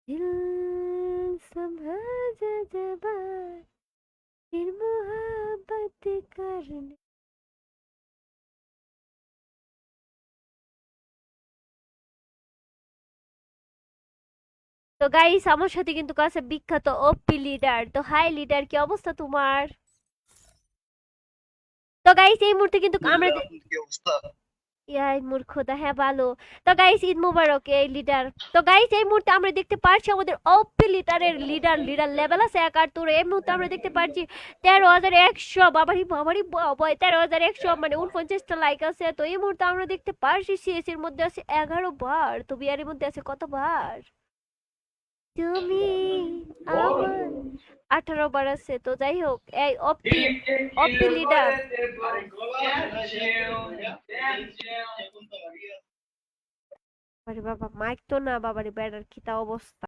दिल समझ जबा फिर मोहब्बत करने। তো গাইস আমার সাথে কিন্তু আছে বিখ্যাত ওপি লিডার। তো হাই লিডার, কি অবস্থা তোমার? তো গাইস এই মুহূর্তে কিন্তু আমরা আপনার কি অবস্থা? ইয়াই মূর্খতা, হ্যাঁ ভালো। তো গাইস ঈদ মোবারক এই লিডার। তো গাইস এই মুহূর্তে আমরা দেখতে পারছি আমাদের ওপি লিডারের লিডার লিডার লেভেল আছে 71। এই মুহূর্তে আমরা দেখতে পারছি 13,100। বাবারি বাবারি বাবা, 13,100 মানে 49টা লাইক আছে। তো এই মুহূর্তে আমরা দেখতে পারছি সিএস এর মধ্যে আছে 11 বার, তো বিয়ারের মধ্যে আছে কতবার? তুমি আমার 18 বার আছে। তো যাই হোক, এই অপি অপি লিডার। আরে বাবা মাইক তো না, বাবারে বেড়ার কি তা অবস্থা।